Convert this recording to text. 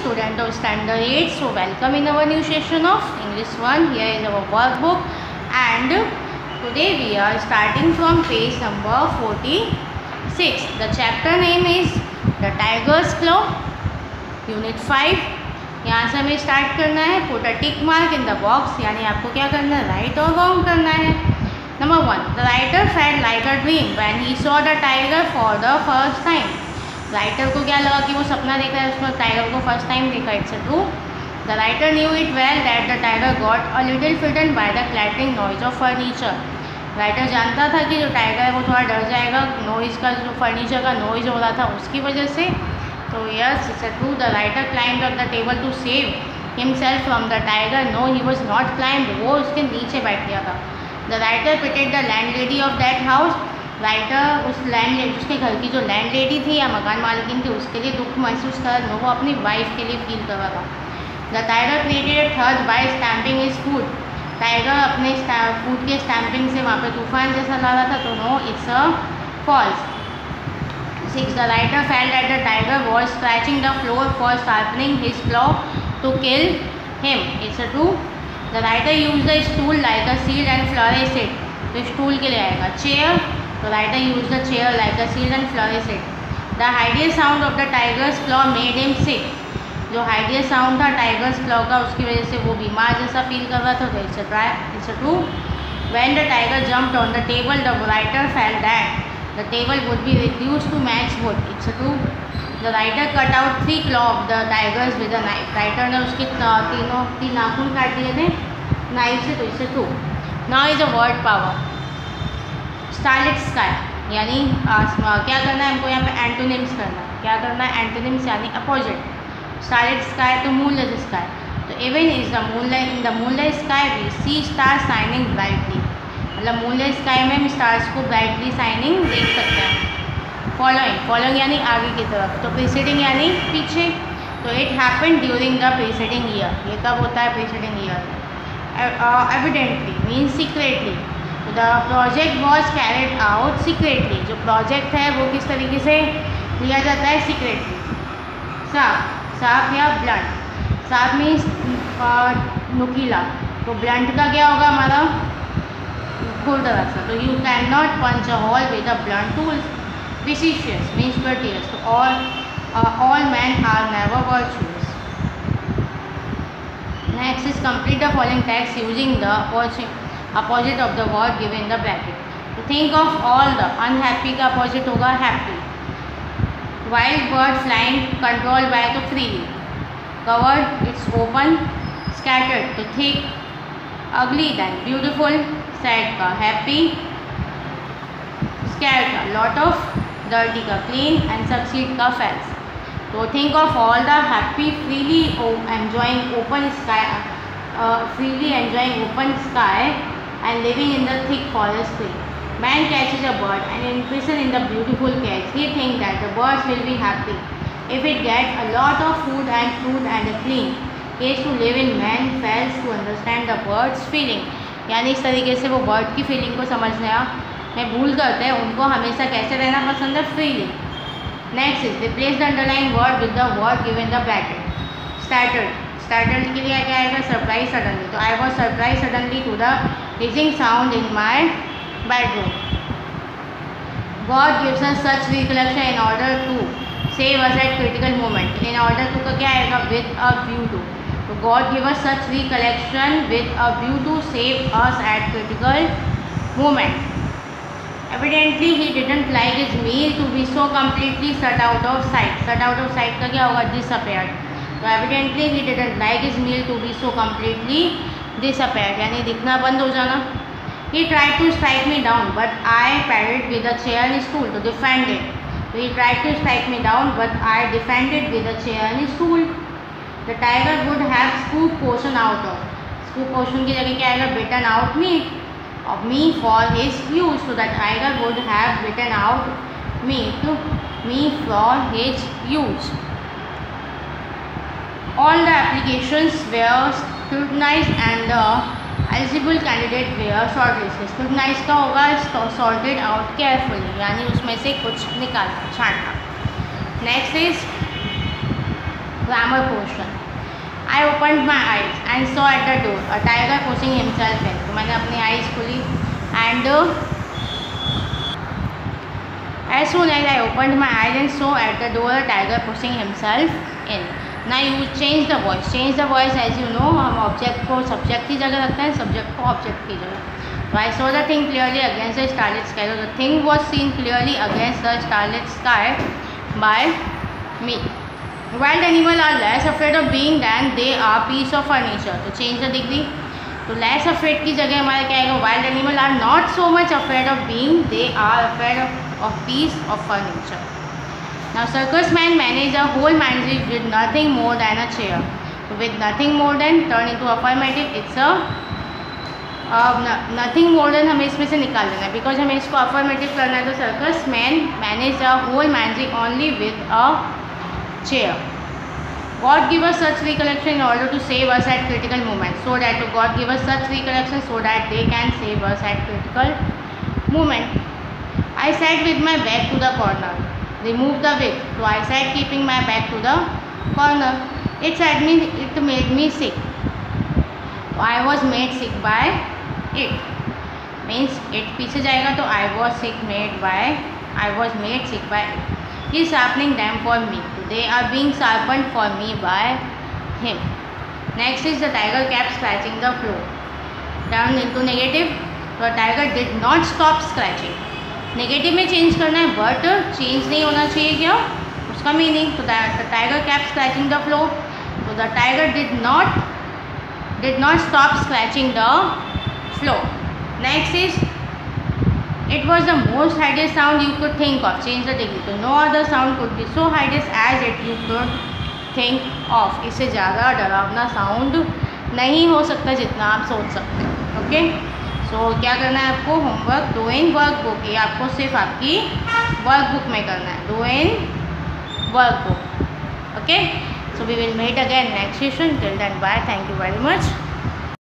student of standard 8. So welcome in our new session of English 1. Here is our workbook and today we are starting from page number 46. The chapter name is The Tiger's Claw, Unit 5. यहाँ से हमें start करना है. Put a tick mark in the box, यानी आपको क्या करना है, राइट और रॉन्ग करना है. Number 1. The writer felt like a dream when he saw the tiger for the first time. Writer को क्या लगा कि वो सपना देख रहा है, उसमें टाइगर को फर्स्ट टाइम देखा. It's true. The writer knew it well that the tiger got a little frightened by the clattering noise of furniture. Writer जानता था कि जो टाइगर है वो थोड़ा डर जाएगा नॉइज़ का, जो फर्नीचर का नॉइज़ हो रहा था उसकी वजह से. तो yes, it's true. The writer climbed up the table to save himself from the tiger. No, he was not climbed, वो उसके नीचे बैठ गया था. The writer pitied the landlady of that house. Writer उस उसके घर की जो लैंडलेडी थी या मकान मालिकिन थी उसके लिए दुख महसूस कर वो अपनी वाइफ के लिए फील कर रहा था. The tiger created a third by stamping his food. Tiger अपने फूड के स्टैम्पिंग से वहाँ पे तूफान जैसा ला रहा था. तो no, it's a false. 6. The writer felt that the tiger was scratching the floor for sharpening his claw to kill him. It's a true. The writer use the stool like a shield and flourish it. तो stool के लिए आएगा chair. The writer used the chair like a shield and flourished it. The hideous sound of the tiger's claw made him sick. जो hideous sound था tigers claw का, उसकी वजह से वो बीमार जैसा फील कर रहा था. तो it's a true. When the tiger jumped on the table, the writer felt that the table would be reduced to match wood. It's a true. The writer cut out 3 claws of the tigers with a knife. Writer ने उसके तीन नाखून काट दिए थे knife से. तो it's a true. Now is a word power. Starlit sky यानी क्या करना है हमको यहाँ पे एंटोनिम्स करना है. क्या करना है, एंटोनिम्स यानी अपोजिट. स्टारलिट स्काई तो मूनलेस स्काई. तो even is the moonlight in the moonlight sky we see star shining brightly. मतलब मूनलाइट स्काई में हम स्टार्स को ब्राइटली शाइनिंग देख सकते हैं. फॉलोइंग यानी आगे की तरफ. तो प्रीसीडिंग यानी पीछे. तो it happened during the preceding year. ये कब होता है, preceding year. Evidently means secretly. The project was carried out secretly. जो प्रोजेक्ट है वो किस तरीके से लिया जाता है, सीक्रेटली. साफ या ब्लंट. साफ मीन्स नुकीला. तो ब्लंट का क्या होगा हमारा, खुरदरा सा. तो you can not punch a hole with a blunt tool. Vicious means courteous. तो all man are never virtuous. Next is complete the following text using the opposite of the word given in the bracket. To think of all the unhappy का opposite होगा happy. Wild bird flying controlled by to freely. Covered it's open. Scattered to thick. Ugly then beautiful. Sad का happy. Scared का lot of. Dirty का clean and succeed का false. So think of all the happy freely enjoying open sky. Freely enjoying open sky and living in the thick forest tree. Man catches a bird and imprisoned in the beautiful cage. He thinks that the birds will be happy if it gets a lot of food and a clean cage to live in. Man fails to understand the bird's feeling. यानी इस तरीके से वो bird की feeling को समझना में भूल करते हैं. उनको हमेशा कैसे रहना पसंद है, freely. Next is replace the underline word with the word given the bracket. Startled. Startled के लिए क्या आएगा, सरप्राइज सडनली. तो I was surprise suddenly to the hissing sound in my bedroom. God gives us such recollection in order to save us at critical moment. In order to का क्या आएगा, with a view to. तो God give us such recollection with a view to save us at critical moment. Evidently he didn't like his meal to be so completely shut out of sight. Shut out of sight का क्या होगा, disappeared. तो evidently he didn't like his meal to be so completely disappeared यानी दिखना बंद हो जाना. He tried to strike me down but I padded with a chair and stool to defend it. तो he tried to strike me down but I defended with a chair and stool. The tiger would have scoop portion out of. Scoop portion की जगह क्या आएगा, bitten out meat of me for his use. So the tiger would have bitten out meat me for his use. All the applications were scrutinized and the eligible candidate were shortlisted. Scrutinized का होगा sorted out carefully यानी उसमें से कुछ निकालना, छांटना. Next is Grammar portion. I opened my eyes and saw at the door a tiger pushing himself in. तो मैंने अपनी eyes खुली and as soon as I opened my eyes and saw at the door a tiger pushing himself in. Now you change the voice. Change the voice as you know हम object को subject की जगह रखते हैं, subject को object की जगह. So I saw the thing clearly against the starlit sky. So the thing was seen clearly against the starlit sky by me. Wild animals are less afraid of being than they are piece of furniture. तो change the degree. तो less afraid की जगह हमारा क्या आएगा? Wild animals are not so much afraid of being. They are afraid of piece of furniture. Now circus man managed a whole mansion with nothing more than a chair. So with nothing more than turn into affirmative. It's a nothing more than हमें इसमें से निकाल देना है because हमें इसको affirmative करना है. तो circus man manage a whole magic only with a chair. God give us such recollection in order to save us at critical moment so that God give us such recollection so that they can save us at critical moment. I sat with my back to the corner. Remove the wig. तो I sat keeping my back to the corner. It made me sick. I was made sick by it. Means it पीछे जाएगा तो I was made sick by it. He is sharpening them for me. They are being sharpened for me by him. Next is the tiger kept scratching the floor. Turn into negative. The tiger did not stop scratching. Negative में change करना है but change नहीं होना चाहिए क्या उसका meaning. तो the tiger kept scratching the floor. So the tiger did not stop scratching the floor. Next is it was the most hideous sound you could think of. Change the degree. So no other sound could be so hideous as it you could think of. इससे ज़्यादा डरावना sound नहीं हो सकता जितना आप सोच सकते हैं. ओके सो क्या करना है आपको homework do in work book. ये आपको सिर्फ आपकी वर्क बुक में करना है. Do in work book. Okay. So we will meet again next session. Till then, bye. Thank you very much.